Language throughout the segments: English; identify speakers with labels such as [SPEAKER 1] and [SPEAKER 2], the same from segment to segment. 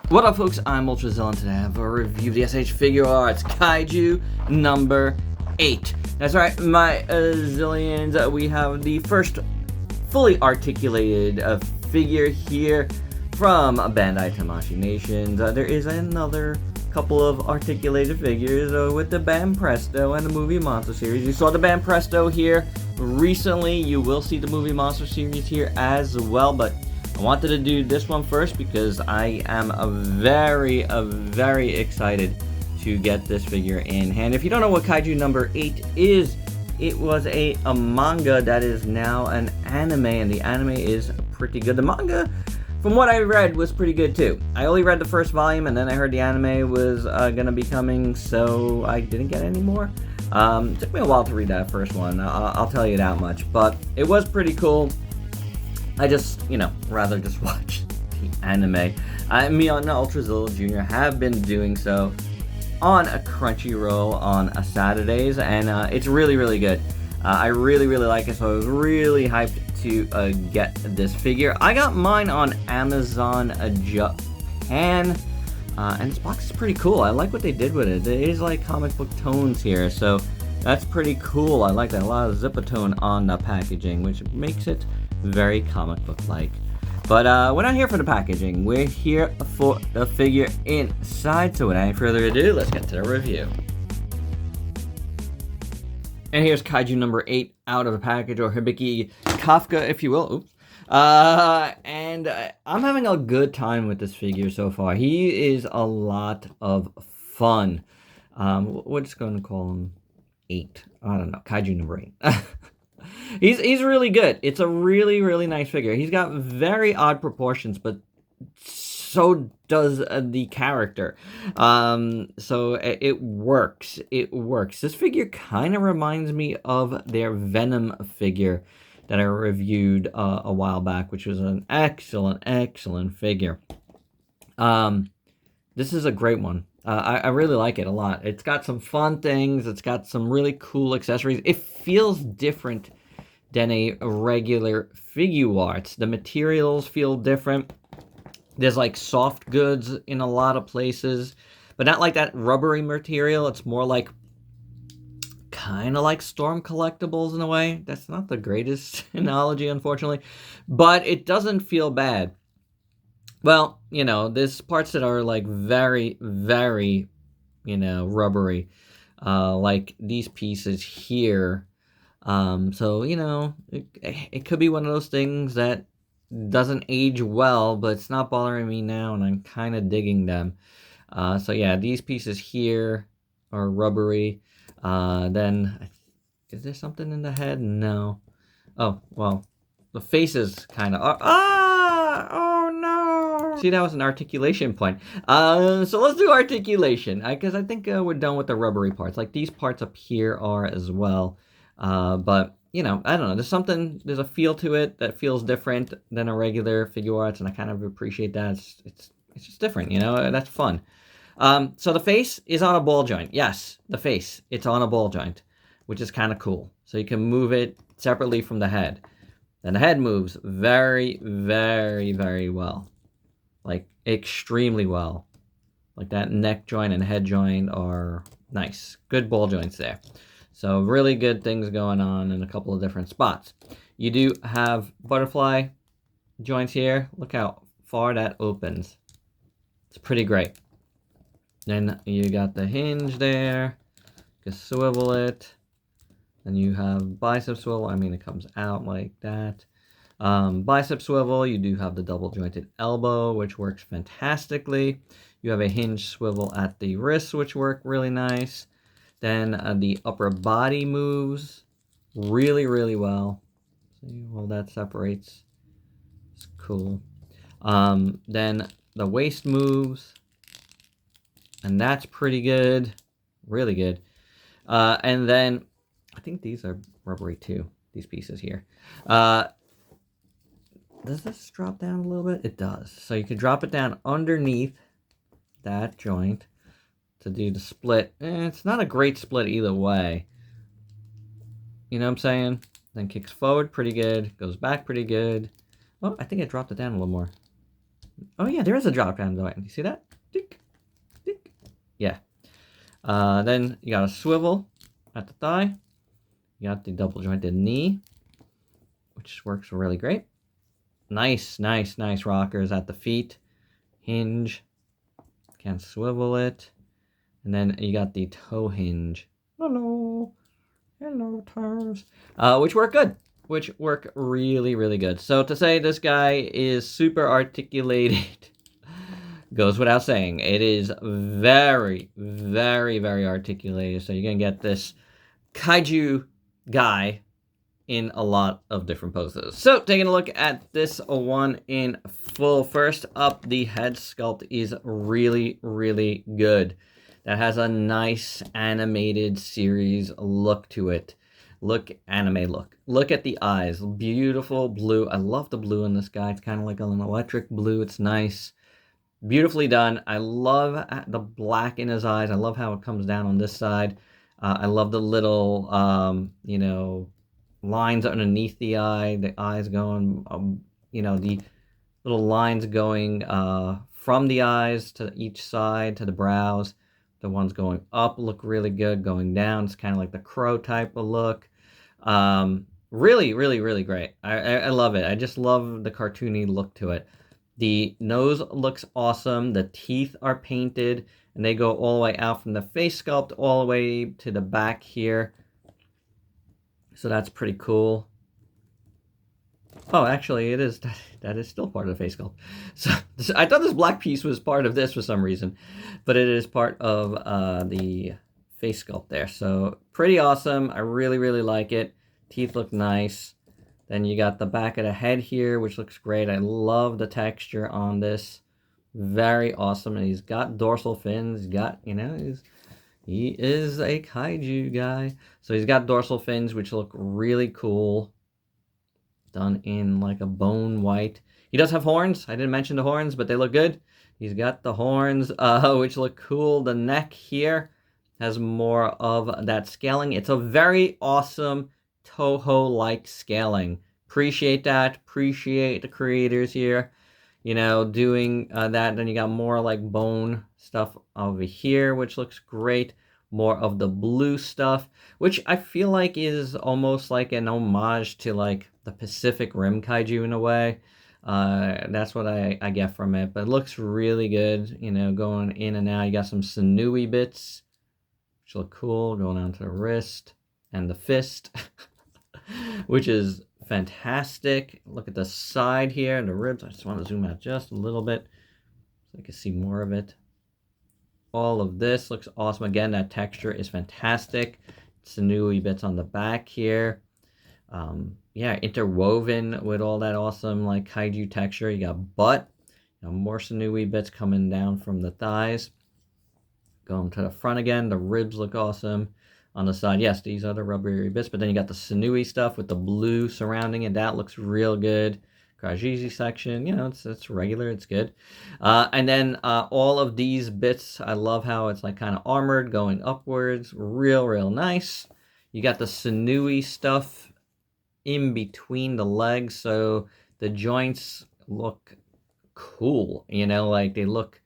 [SPEAKER 1] What up, folks? I'm ultrazillatoys, and today I have a review of the SHF Figuarts Kaiju number 8. That's right, my zillions. We have the first fully articulated figure here from Bandai Tamashii Nations. There is another couple of articulated figures with the Bam Presto and the Movie Monster series. You saw the Bam Presto here recently. You will see the Movie Monster series here as well, but I wanted to do this one first because I am very excited to get this figure in hand. If you don't know what Kaiju number 8 is, it was a manga that is now an anime, and the anime is pretty good. The manga, from what I read, was pretty good too. I only read the first volume, and then I heard the anime was gonna be coming, so I didn't get any more. It took me a while to read that first one, I'll tell you that much, but it was pretty cool. I just, rather just watch the anime. Me and ultrazillatoys Jr. have been doing so on a Crunchyroll on Saturdays, and it's really good. I really like it, so I was really hyped to get this figure. I got mine on Amazon Japan, and this box is pretty cool. I like what they did with it. It is like comic book tones here, so that's pretty cool. I like that. A lot of zipper-tone on the packaging, which makes it very comic book like. But we're not here for the packaging, we're here for the figure inside. So without any further ado, let's get to the review. And here's Kaiju number 8 out of a package, or Hibiki Kafka, if you will. Oops. And I'm having a good time with this figure so far. He is a lot of fun. We're just going to call him 8. I don't know, Kaiju number 8. He's really good. It's a really nice figure. He's got very odd proportions, but so does the character. So it works. It works. This figure kind of reminds me of their Venom figure that I reviewed a while back, which was an excellent figure. This is a great one. I really like it a lot. It's got some fun things. It's got some really cool accessories. It feels different than a regular FIGUARTS. The materials feel different. There's like soft goods in a lot of places, but not like that rubbery material. It's more like kind of like Storm collectibles in a way. That's not the greatest analogy, unfortunately, but it doesn't feel bad. Well, there's parts that are like very rubbery, like these pieces here. So, it could be one of those things that doesn't age well, but it's not bothering me now, and I'm kind of digging them. So yeah, these pieces here are rubbery. Then, is there something in the head? No. Oh, well, the faces kind of are. Oh no! See, that was an articulation point. So let's do articulation, because I think we're done with the rubbery parts. Like, these parts up here are as well. But, I don't know, there's a feel to it that feels different than a regular FIGUARTS, and I kind of appreciate that. It's just different, that's fun. So the face is on a ball joint. Yes, the face, it's on a ball joint, which is kind of cool. So you can move it separately from the head. And the head moves very well. Like, extremely well. Like, that neck joint and head joint are nice. Good ball joints there. So really good things going on in a couple of different spots. You do have butterfly joints here. Look how far that opens. It's pretty great. Then you got the hinge there. You can swivel it. Then you have bicep swivel. I mean, it comes out like that. Bicep swivel. You do have the double jointed elbow, which works fantastically. You have a hinge swivel at the wrist, which work really nice. Then the upper body moves really well. See, well, that separates. It's cool. Then the waist moves, and that's pretty good, really good. And then I think these are rubbery too, these pieces here. Does this drop down a little bit? It does. So you could drop it down underneath that joint to do the split. It's not a great split either way. You know what I'm saying? Then kicks forward pretty good, goes back pretty good. Oh, I think I dropped it down a little more. Oh yeah, there is a drop down joint. You see that? Tick, tick. Yeah. Then you got a swivel at the thigh. You got the double jointed knee, which works really great. Nice, nice, nice rockers at the feet. Hinge. Can swivel it. And then you got the toe hinge. Hello. Hello, toes. Which work good. Which work really, really good. So to say this guy is super articulated goes without saying. It is very, very, very articulated. So you're going to get this kaiju guy in a lot of different poses. So taking a look at this one in full. First up, the head sculpt is really, really good. That has a nice animated series look to it. Anime look. Look at the eyes. Beautiful blue. I love the blue in this guy. It's kind of like an electric blue. It's nice. Beautifully done. I love the black in his eyes. I love how it comes down on this side. I love the little, you know, lines underneath the eye. The eyes going, you know, the little lines going from the eyes to each side to the brows. The ones going up look really good. Going down, it's kind of like the crow type of look. Really, really, really great. I love it. I just love the cartoony look to it. The nose looks awesome. The teeth are painted, and they go all the way out from the face sculpt all the way to the back here. So that's pretty cool. Oh, actually, it is. That is still part of the face sculpt. So I thought this black piece was part of this for some reason, but it is part of the face sculpt there. So pretty awesome. I really, really like it. Teeth look nice. Then you got the back of the head here, which looks great. I love the texture on this. Very awesome. And he's got dorsal fins. He's got, you know, he is a kaiju guy. So he's got dorsal fins, which look really cool. Done in like a bone white. He does have horns. I didn't mention the horns, but they look good. He's got the horns, which look cool. The neck here has more of that scaling. It's a very awesome Toho-like scaling. Appreciate that. Appreciate the creators here, you know, doing that. Then you got more like bone stuff over here, which looks great. More of the blue stuff, which I feel like is almost like an homage to like the Pacific Rim kaiju in a way. That's what I get from it, but it looks really good, you know, going in and out. You got some sinewy bits, which look cool, going onto the wrist and the fist, which is fantastic. Look at the side here and the ribs. I just want to zoom out just a little bit so you can see more of it. All of this looks awesome. Again, that texture is fantastic. Sinewy bits on the back here. Yeah, interwoven with all that awesome like kaiju texture. You got butt. You know, more sinewy bits coming down from the thighs. Going to the front again. The ribs look awesome. On the side, yes, these are the rubbery bits. But then you got the sinewy stuff with the blue surrounding it. That looks real good. Krajisi section, you know, it's regular, it's good. And then all of these bits, I love how it's like kind of armored going upwards. Real nice. You got the sinewy stuff in between the legs, so the joints look cool, you know, like they look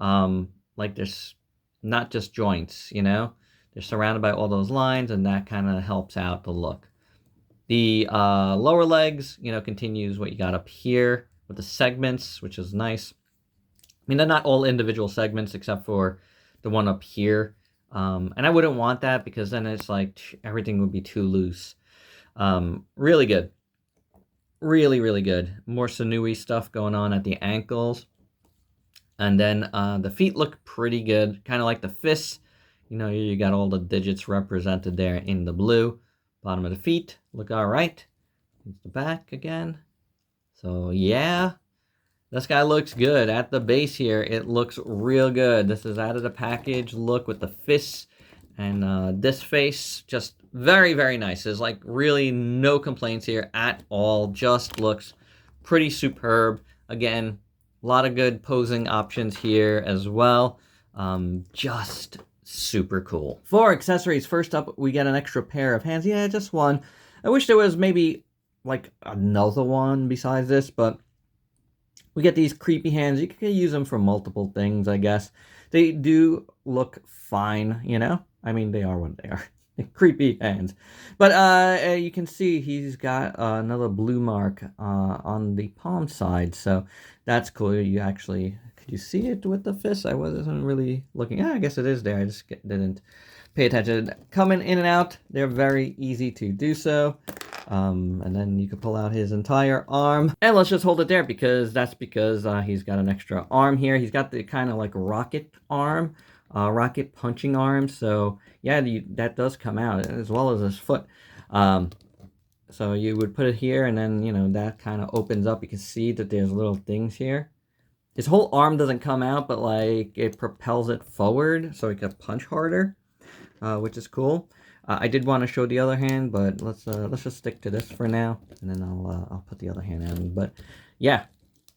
[SPEAKER 1] like there's not just joints, you know. They're surrounded by all those lines, and that kind of helps out the look. The lower legs, you know, continues what you got up here with the segments, which is nice. I mean, they're not all individual segments except for the one up here. And I wouldn't want that because then it's like everything would be too loose. Really good. Really good. More sinewy stuff going on at the ankles. And then the feet look pretty good. Kind of like the fists. You know, you got all the digits represented there in the blue. Bottom of the feet look all right. Here's the back again. So yeah, this guy looks good. At the base here, it looks real good. This is out of the package look with the fists and this face. Just very nice. There's like really no complaints here at all. Just looks pretty superb. Again, a lot of good posing options here as well. Just super cool. For accessories, first up, we get an extra pair of hands. Yeah, just one. I wish there was maybe like another one besides this, but We get these creepy hands. You can use them for multiple things, I guess. They do look fine, you know? I mean, they are what they are. Creepy hands. But you can see he's got another blue mark on the palm side, so that's cool. You actually, could you see it with the fist? I wasn't really looking. I guess it is there. I just didn't pay attention. Coming in and out, they're very easy to do so. And then you can pull out his entire arm. And let's just hold it there because he's got an extra arm here. He's got the kind of like rocket arm. Rocket punching arm, so yeah, that does come out, as well as his foot. So you would put it here, and then, you know, that kind of opens up. You can see that there's little things here. His whole arm doesn't come out, but like it propels it forward, so he can punch harder, which is cool. I did want to show the other hand, but let's just stick to this for now, and then I'll put the other hand in. But yeah.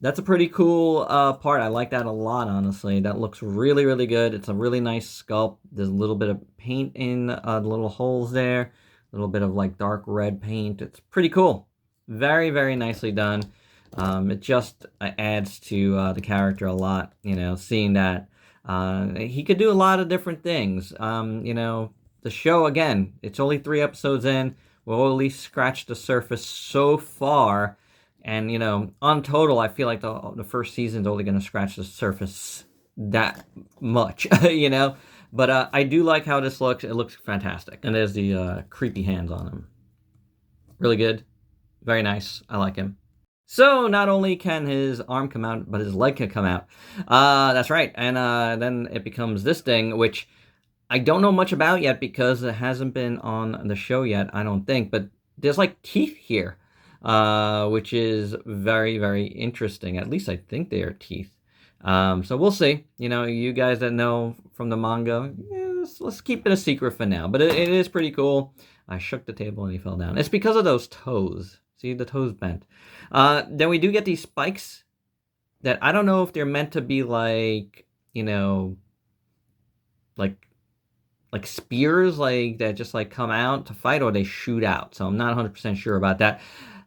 [SPEAKER 1] That's a pretty cool part. I like that a lot, honestly. That looks really, really good. It's a really nice sculpt. There's a little bit of paint in the little holes there. A little bit of like dark red paint. It's pretty cool. Very, very nicely done. It just adds to the character a lot, you know, seeing that. He could do a lot of different things. You know, the show, again, it's only 3 episodes in. We'll at least scratch the surface so far. And, you know, on total, I feel like the first season's only going to scratch the surface that much, you know? But I do like how this looks. It looks fantastic. And there's the creepy hands on him. Really good. Very nice. I like him. So, not only can his arm come out, but his leg can come out. That's right. And then it becomes this thing, which I don't know much about yet because it hasn't been on the show yet, I don't think. But there's, like, teeth here. Which is very, very interesting. At least I think they are teeth. So we'll see. You know, you guys that know from the manga, yeah, let's keep it a secret for now. But it is pretty cool. I shook the table and he fell down. It's because of those toes. See, the toes bent. Then we do get these spikes that I don't know if they're meant to be like, you know, like spears, like that just like come out to fight, or they shoot out. So I'm not 100% sure about that.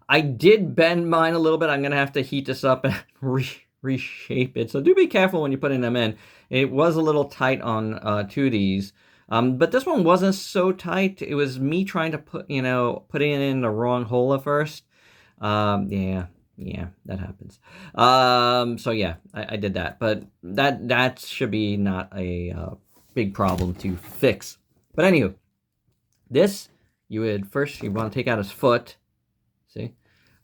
[SPEAKER 1] I did bend mine a little bit. I'm going to have to heat this up and reshape it. So do be careful when you're putting them in. It was a little tight on 2 of these. But this one wasn't so tight. It was me trying to putting it in the wrong hole at first. Yeah, that happens. So yeah, I did that. But that should be not a big problem to fix. But anywho, this, you want to take out his foot. See?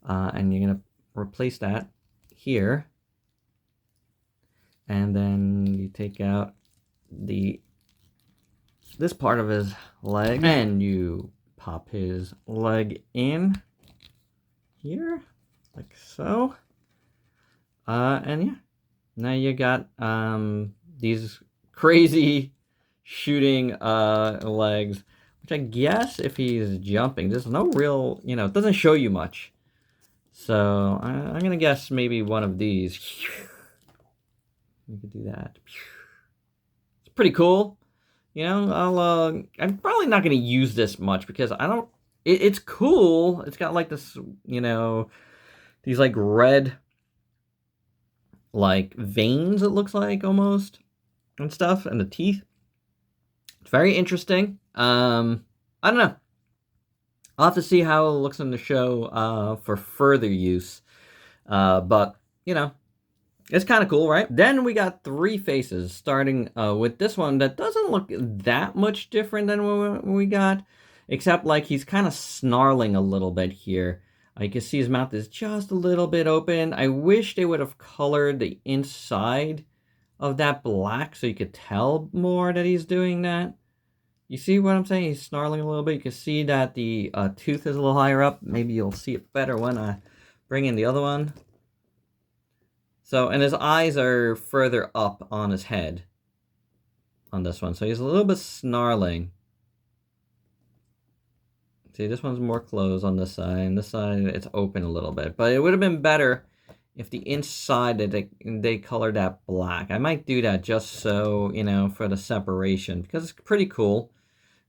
[SPEAKER 1] And you're going to replace that here. And then you take out this part of his leg. And you pop his leg in here. Like so. And yeah. Now you got these crazy shooting legs. Which I guess if he's jumping, there's no real, you know, it doesn't show you much. So I'm going to guess maybe one of these. We could do that. It's pretty cool. You know, I'm probably not going to use this much because it's cool. It's got like this, you know, these like red, like veins, it looks like almost, and stuff, and the teeth. It's very interesting. I don't know. I'll have to see how it looks in the show for further use. But, you know, it's kind of cool, right? Then we got 3 faces, starting with this one that doesn't look that much different than what we got, except like he's kind of snarling a little bit here. You can see his mouth is just a little bit open. I wish they would have colored the inside of that black so you could tell more that he's doing that. You see what I'm saying? He's snarling a little bit. You can see that the tooth is a little higher up. Maybe you'll see it better when I bring in the other one. So, and his eyes are further up on his head on this one. So he's a little bit snarling. See, this one's more closed on this side. And this side, it's open a little bit. But it would have been better if the inside, they colored that black. I might do that just so, you know, for the separation. Because it's pretty cool.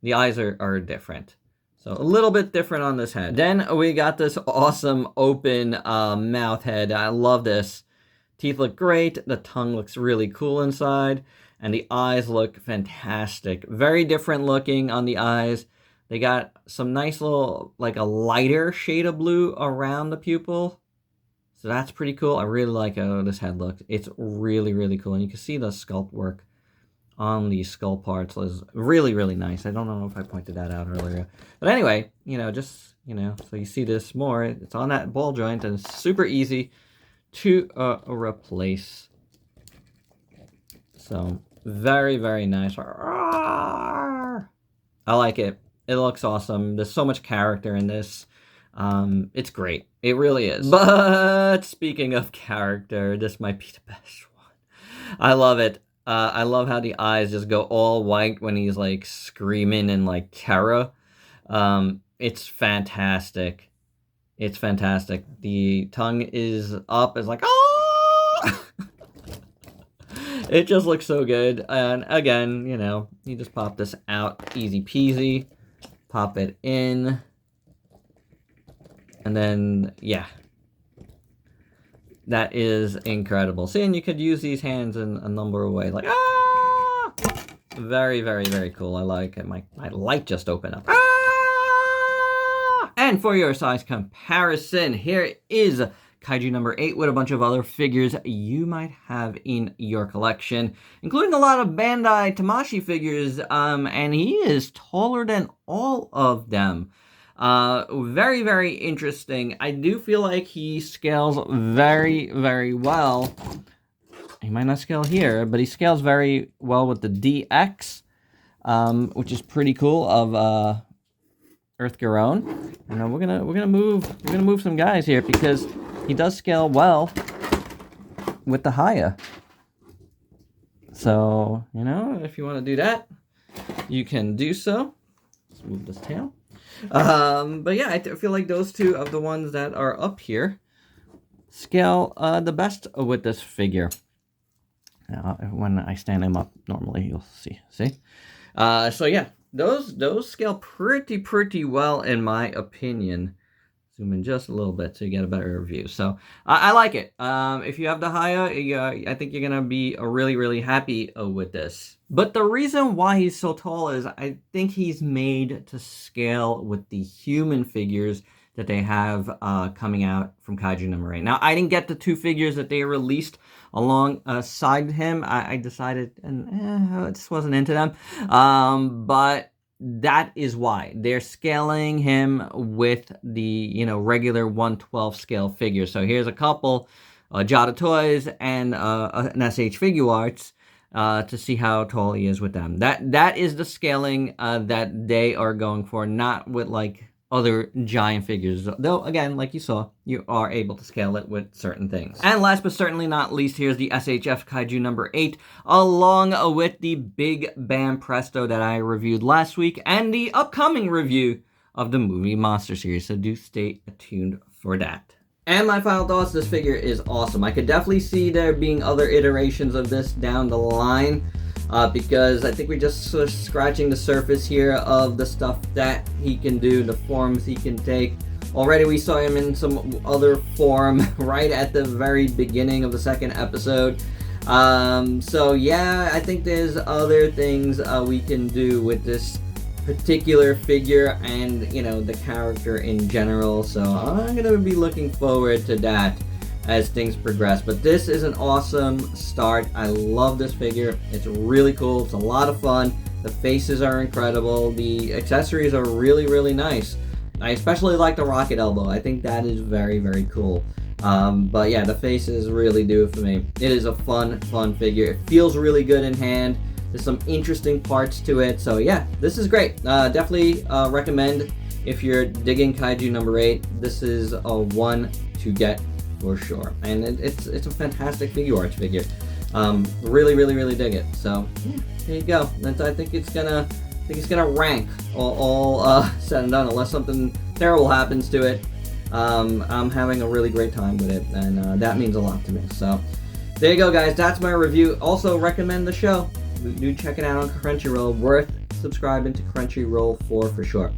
[SPEAKER 1] The eyes are different. So a little bit different on this head. Then we got this awesome open mouth head. I love this. Teeth look great, the tongue looks really cool inside, and the eyes look fantastic. Very different looking on the eyes. They got some nice little, like a lighter shade of blue around the pupil. So that's pretty cool. I really like how this head looks. It's really, really cool. And you can see the sculpt work on these skull parts is really, really nice. I don't know if I pointed that out earlier. But anyway, just, so you see this more. It's on that ball joint, and it's super easy to replace. So, very, very nice. I like it. It looks awesome. There's so much character in this. It's great. It really is. But speaking of character, this might be the best one. I love it. I love how the eyes just go all white when he's like screaming in like terror. It's fantastic. It's fantastic. The tongue is up. It's like, oh! It just looks so good. And again, you just pop this out, easy peasy. Pop it in. And then, yeah. That is incredible. See, and you could use these hands in a number of ways. Like, ah! Very, very, very cool. I like it. My light just opened up. Ah! And for your size comparison, here is Kaiju number 8 with a bunch of other figures you might have in your collection, including a lot of Bandai Tamashii figures, and he is taller than all of them. Very, very interesting. I do feel like he scales very, very well. He might not scale here, but he scales very well with the DX, which is pretty cool, of Earth Garon. And we're gonna move some guys here because he does scale well with the Haya. So, if you want to do that, you can do so. Let's move this tail. But yeah, I feel like those two of the ones that are up here scale the best with this figure. Now, when I stand him up, normally you'll see. So yeah, those scale pretty well in my opinion. Zoom in just a little bit so you get a better view. So I like it. If you have the Haya, I think you're gonna be really, really happy with this. But the reason why he's so tall is I think he's made to scale with the human figures that they have coming out from Kaiju number 8. Now, I didn't get the 2 figures that they released alongside him. I decided, and I just wasn't into them. But that is why they're scaling him with the regular 1/12 scale figures. So here's a couple Jada Toys and an SH Figuarts to see how tall he is with them. That is the scaling that they are going for, not with like other giant figures. Though again, like you saw, you are able to scale it with certain things. And last but certainly not least, here's the SHF Kaiju number 8, along with the Big Bam Presto that I reviewed last week, and the upcoming review of the movie Monster series. So do stay tuned for that. And my final thoughts, this figure is awesome. I could definitely see there being other iterations of this down the line, because I think we're just sort of scratching the surface here of the stuff that he can do, the forms he can take. Already we saw him in some other form right at the very beginning of the second episode. So yeah, I think there's other things we can do with this particular figure and the character in general. So I'm gonna be looking forward to that as things progress. But this is an awesome start. I love this figure. It's really cool. It's a lot of fun. The faces are incredible. The accessories are really, really nice. I especially like the rocket elbow. I think that is very, very cool. But yeah, the faces really do it for me. It is a fun figure. It feels really good in hand. There's some interesting parts to it. So yeah, this is great. Definitely recommend if you're digging Kaiju number 8. This is a one to get for sure. And it's a fantastic FIGUARTS figure. Really, really, really dig it. So yeah, there you go. I think it's gonna rank all said and done, unless something terrible happens to it. I'm having a really great time with it, and that means a lot to me. So there you go, guys. That's my review. Also recommend the show. Do check it out on Crunchyroll. Worth subscribing to Crunchyroll for sure.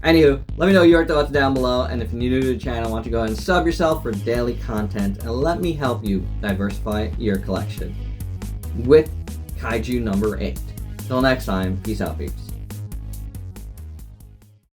[SPEAKER 1] Anywho, let me know your thoughts down below, and if you're new to the channel, why don't you go ahead and sub yourself for daily content, and let me help you diversify your collection with Kaiju number 8. Till next time, peace out, peeps.